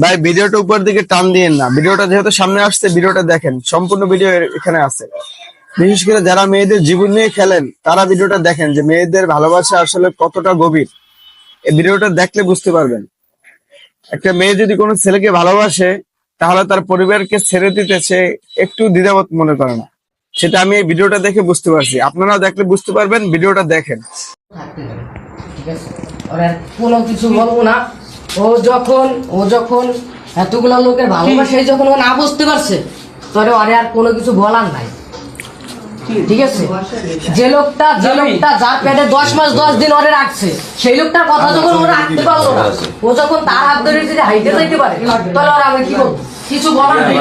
ভাই ভিডিওটা উপর দিকে টান দিয়েন না, ভিডিওটা যেহেতু সামনে আসছে ভিডিওটা দেখেন, সম্পূর্ণ ভিডিও এখানে আছে। বিশেষ করে যারা মেয়েদের জীবন নিয়ে খেলেন তারা ভিডিওটা দেখেন যে মেয়েদের ভালোবাসা আসলে কতটা গভীর। এই ভিডিওটা দেখলে বুঝতে পারবেন একটা মেয়ে যদি কোনো ছেলেকে ভালোবাসে তাহলে তার পরিবারকে ছেড়ে দিতে সে একটু দ্বিধাবোধ মনে করে না। সেটা আমি এই ভিডিওটা দেখে বুঝতে পারছি, আপনারাও দেখলে বুঝতে পারবেন, ভিডিওটা দেখেন। কোনো কিছু বলবো না। ও যখন এতগুলো লোকের ভালোবাসে যখন ও না বুঝতে পারছে তবে ওরে আর কোনো কিছু বলার নাই, ঠিক আছে? যে লোকটা যার পেটে 10 মাস 10 দিন ওরে রাখছে সেই লোকটার কথা যখন ও রাখতে পারলো না, ও যখন তার হাত ধরে যদি হাইটে যাইতে পারে তাহলে আর আমি কি বলবো? কিছু বলার নেই।